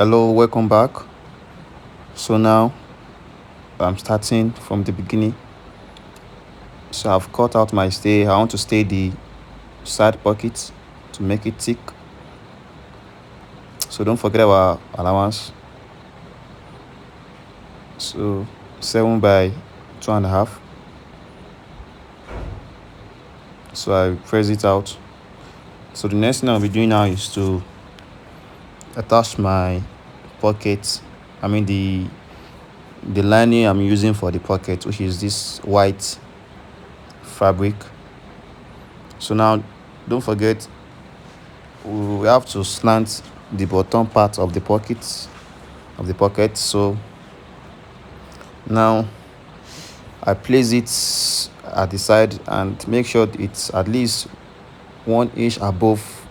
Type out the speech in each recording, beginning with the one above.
Hello, welcome back. So now I'm starting from the beginning. So I've cut out my stay. I want to stay the side pockets to make it thick. So don't forget our allowance. So 7 by 2.5. So I press it out. So the next thing I'll be doing now is to attach my pocket. The lining I'm using for the pocket, which is this white fabric. So now don't forget we have to slant the bottom part of the pocket. So now I place it at the side and make sure it's at least 1 inch above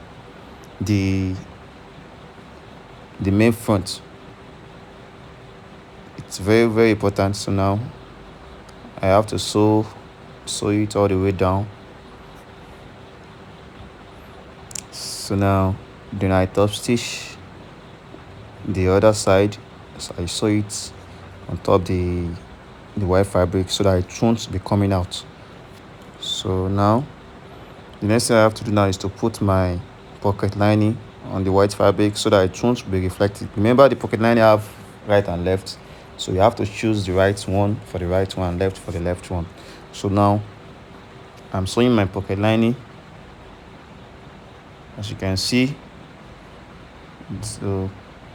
the main front. It's very, very important. So now I have to sew it all the way down. So now then I top stitch the other side. So I sew it on top the white fabric so that it won't be coming out. So now the next thing I have to do now is to put my pocket lining on the white fabric so that it won't be reflected. Remember, the pocket lining have right and left, so you have to choose the right one for the right one, left for the left one. So now I'm sewing my pocket lining, as you can see. So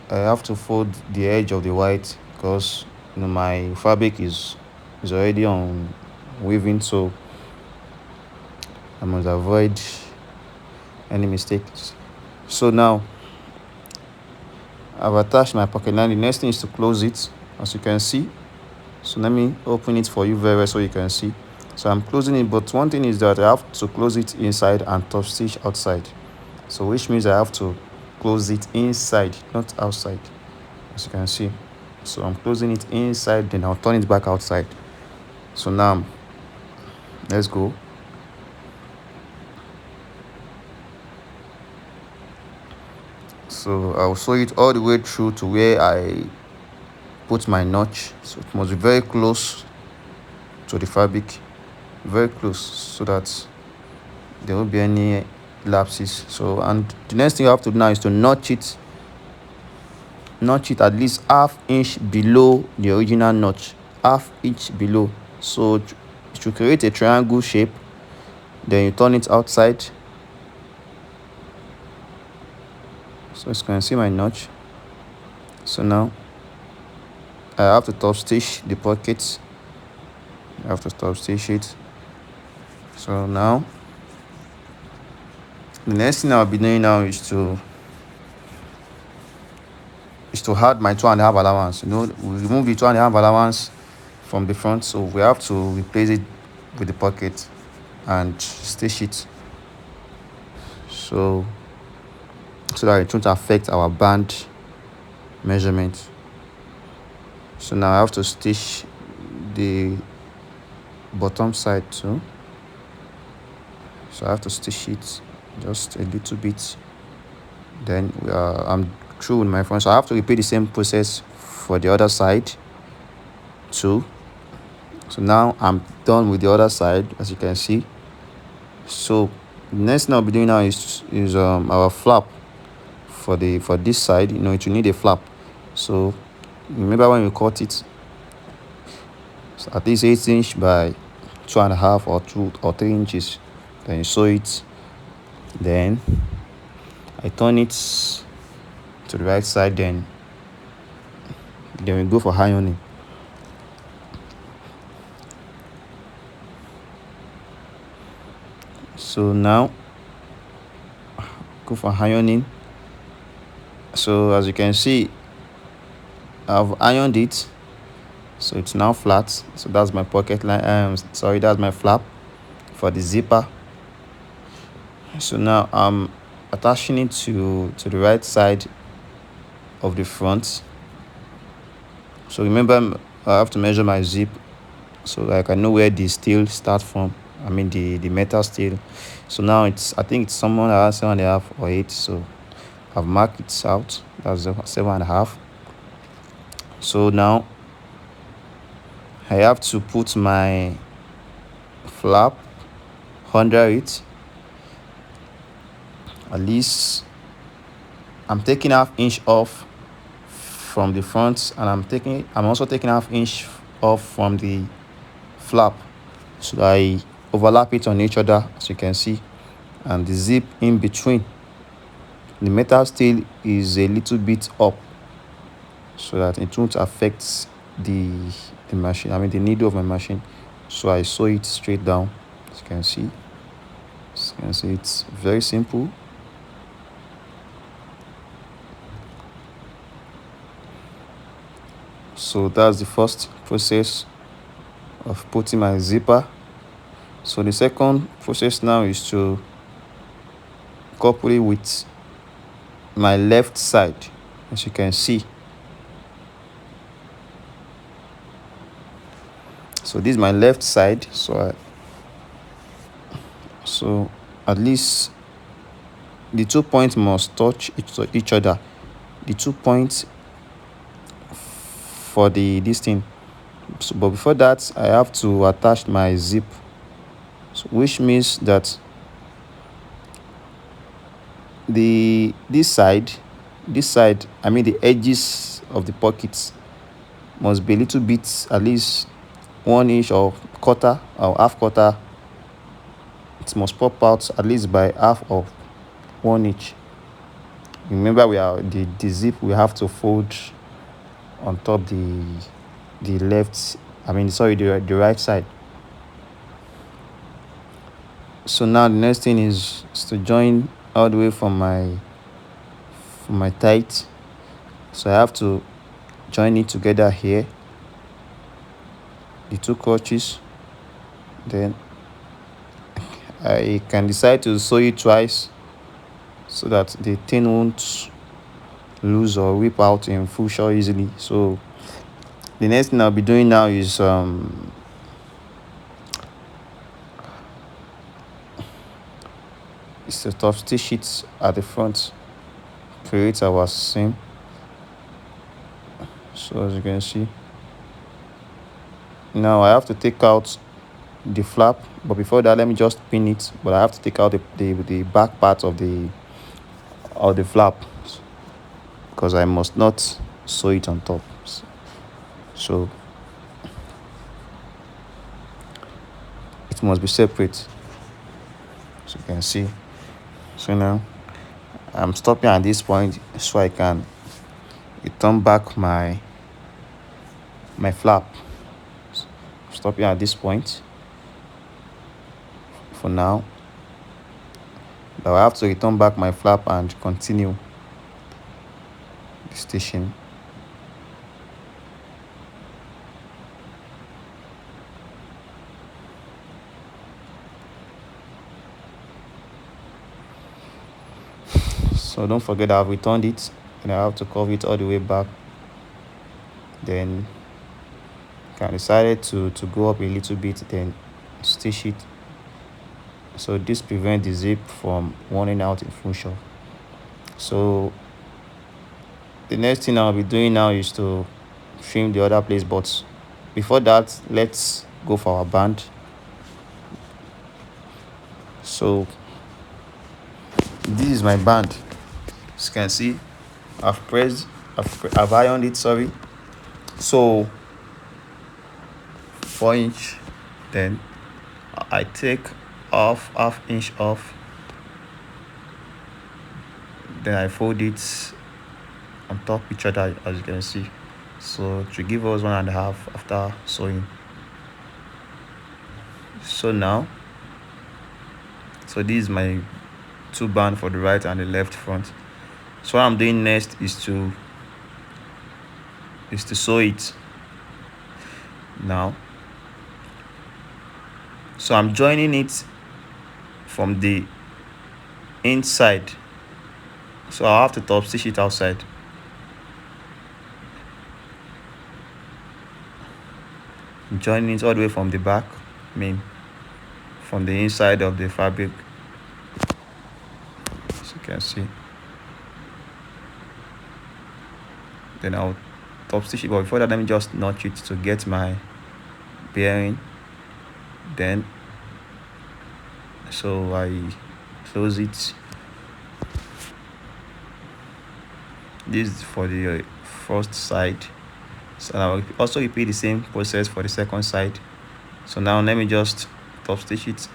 I have to fold the edge of the white because my fabric is already on weaving, so I must avoid any mistakes. So now I've attached my pocket lining. The next thing is to close it, as you can see. So let me open it for you very well so you can see. So I'm closing it, but one thing is that I have to close it inside and top stitch outside. So which means I have to close it inside, not outside, as you can see. So I'm closing it inside, then I'll turn it back outside. So now let's go. So I'll sew it all the way through to where I put my notch. So it must be very close to the fabric, very close, so that there won't be any lapses. So, and the next thing you have to do now is to notch it at least half inch below the original notch, half inch below. So it should create a triangle shape, then you turn it outside. So as you can see my notch. So now I have to top stitch the pockets. I have to top stitch it. So now the next thing I'll be doing now is to add my 2.5 allowance. We remove the 2.5 allowance from the front, so we have to replace it with the pocket and stitch it so that it won't affect our band measurement. So now I have to stitch the bottom side too. So I have to stitch it just a little bit, then I'm through with my front. So I have to repeat the same process for the other side too. So now I'm done with the other side, as you can see. So next thing I'll be doing now is our flap for this side. It will need a flap. So remember when we cut it, so at least 8 inch by 2.5 or 2 or 3 inches, then you sew it, then I turn it to the right side, then we go for ironing. So now go for ironing. So as you can see, I've ironed it, so it's now flat. So that's my pocket line. That's my flap for the zipper. So now I'm attaching it to the right side of the front. So remember, I have to measure my zip so like I know where the steel starts from. The metal steel. So now I think it's somewhere around 7.5 or 8. So I've marked it out. That's the 7.5. So now I have to put my flap under it. At least I'm taking half inch off from the front, and I'm also taking half inch off from the flap, so I overlap it on each other, as you can see, and the zip in between. The metal steel is a little bit up so that it won't affect the machine, the needle of my machine. So I sew it straight down, as you can see. It's very simple. So that's the first process of putting my zipper. So the second process now is to couple it with my left side, as you can see. So this is my left side. So at least the 2 points must touch each other. The 2 points for this thing. So, but before that, I have to attach my zip, so, which means that this side, the edges of the pockets must be a little bit, at least 1 inch or quarter or half quarter. It must pop out at least by half of 1 inch. Remember, we are the zip we have to fold on top the left, the right side. So now the next thing is to join all the way from my tight. So I have to join it together here, the 2 crotches. Then I can decide to sew it twice so that the thing won't lose or rip out in full shot easily. So the next thing I'll be doing now is to top stitch it at the front, create our seam. So as you can see, now I have to take out the flap, but before that, let me just pin it. But I have to take out the back part of the flap, because I must not sew it on top. So it must be separate, as you can see. So now I'm stopping at this point so I can return back my flap. Stopping at this point for now. But I have to return back my flap and continue the stitching. So don't forget I've returned it, and I have to curve it all the way back. Then I decided to go up a little bit, then stitch it. So this prevents the zip from running out in full shot. So the next thing I'll be doing now is to trim the other place, but before that, let's go for our band. So this is my band. As you can see, I've ironed it, sorry. So 4 inch, then I take half inch off, then I fold it on top each other, as you can see, so to give us 1.5 after sewing. So now, so this is my 2 band for the right and the left front. So what I'm doing next is to sew it now. So I'm joining it from the inside, so I'll have to top stitch it outside. Joining it all the way from the back, from the inside of the fabric, as you can see. then I'll top stitch it. But before that, let me just notch it to get my bearing. Then so I close it. This is for the first side. So I'll also repeat the same process for the second side. So now let me just top stitch it.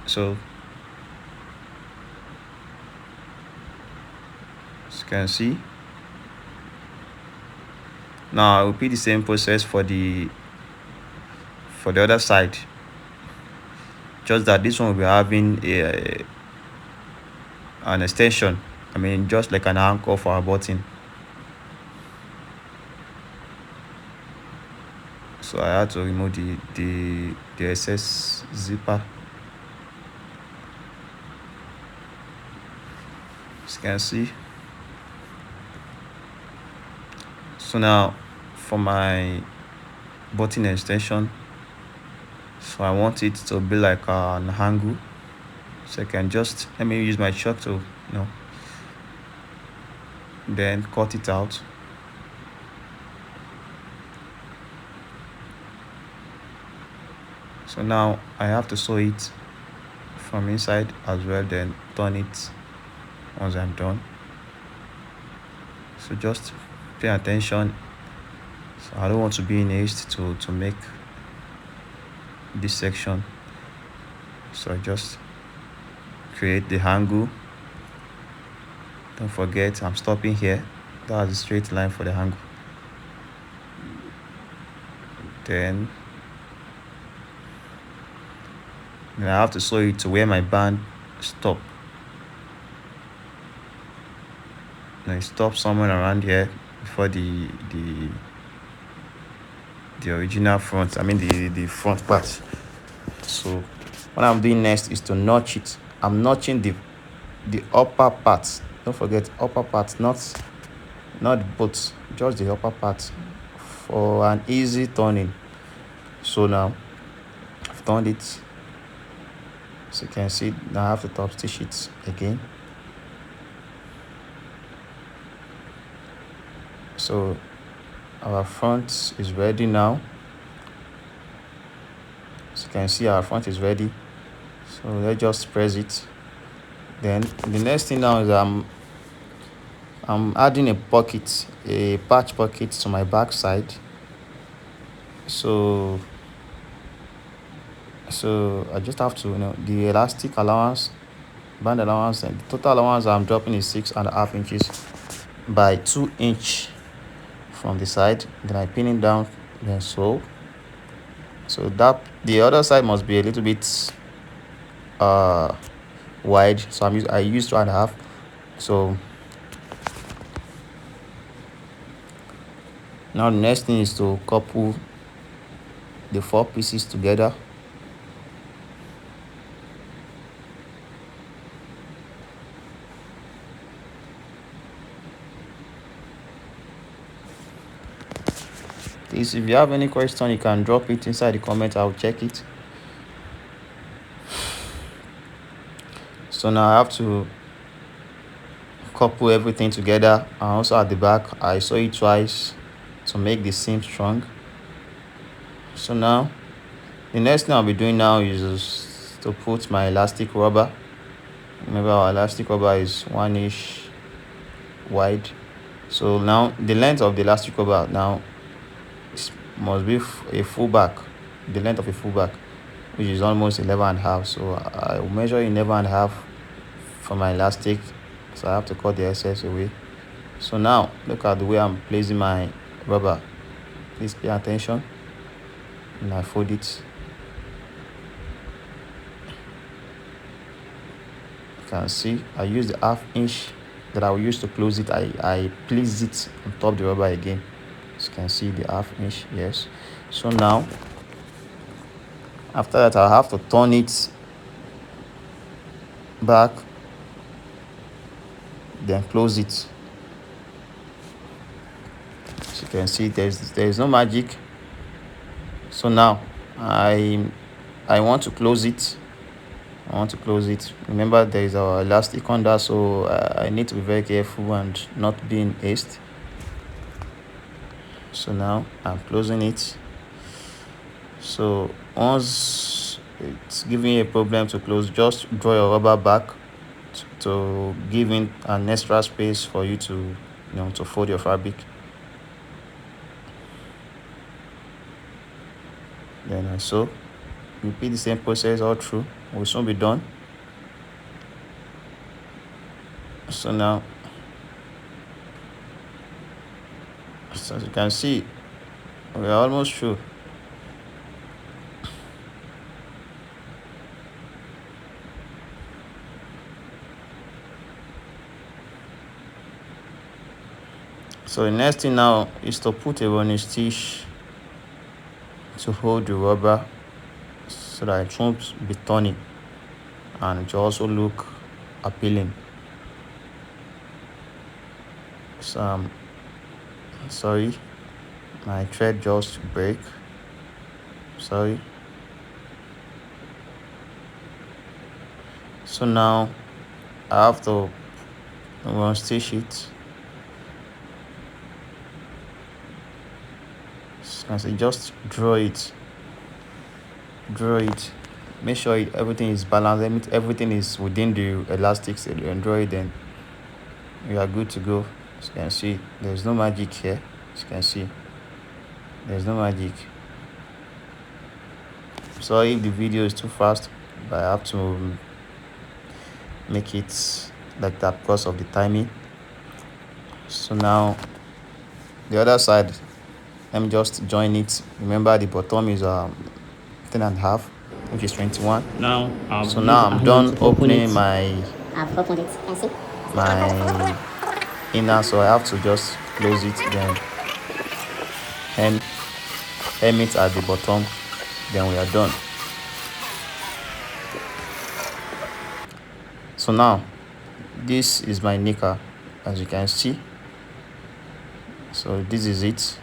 So as you can see, now I'll repeat the same process for the other side, just that this one will be having an extension, I mean just like an anchor for our button. So I had to remove the excess zipper. As you can see. So now for my button extension, so I want it to be like an angle. So I can just, let me use my chalk to, then cut it out. So now I have to sew it from inside as well, then turn it once I'm done. So just pay attention. So I don't want to be in haste to make this section. So I just create the angle. Don't forget, I'm stopping here. That's a straight line for the angle. Then I have to sew it to where my band stop. Now it stops somewhere around here before the original front, I mean the front part. So what I'm doing next is to notch it. I'm notching the upper part. Don't forget upper part, not both, just the upper part for an easy turning. So now I've turned it. So you can see now I have to top stitch it again. So our front is ready now. So you can see our front is ready. So let's just press it. Then the next thing now is I'm adding a patch pocket to my back side. So I just have to, the elastic allowance, band allowance, and the total allowance I'm dropping is 6.5 inches by 2 inch from the side. Then I pin it down, then so that the other side must be a little bit wide. So I use 2.5. So now the next thing is to couple the 4 pieces together. Please, if you have any question, you can drop it inside the comment. I'll check it. So now I have to couple everything together, and also at the back I sew it twice to make the seam strong. So now the next thing I'll be doing now is to put my elastic rubber. Remember, our elastic rubber is 1 inch wide. So now the length of the elastic rubber now must be a full back, the length of a full back, which is almost 11.5. So I will measure 11.5 for my elastic. So I have to cut the excess away. So now look at the way I'm placing my rubber. Please pay attention. And I fold it. You can see I use the 1/2 inch that I will use to close it. I place it on top the rubber again. As you can see, the 1/2 inch. Yes. So now after that, I'll have to turn it back, then close it. As you can see, there's no magic. So now I want to close it. Remember, there is our elastic under, so I need to be very careful and not be in haste. So now I'm closing it. So once it's giving you a problem to close, just draw your rubber back to give in an extra space for you to to fold your fabric. Then I sew. Repeat the same process all through. We'll soon be done. So now, so as you can see, we're almost through. So the next thing now is to put a running stitch to hold the rubber so that it won't be turning and it will also look appealing. So sorry, my thread just break. Sorry. So now I have to run stitch it. So I say just draw it. Make sure everything is balanced, everything is within the elastics, and draw it, then you are good to go. As you can see, there's no magic here. As you can see, there's no magic. Sorry if the video is too fast, but I have to make it like that because of the timing. So now the other side, let me just join it. Remember the bottom is 10.5, which is 21. Now So now I'm done opening my I've opened it. You can see my inner, so I have to just close it, then hem it at the bottom, then we are done. So now this is my knicker, as you can see. So this is it.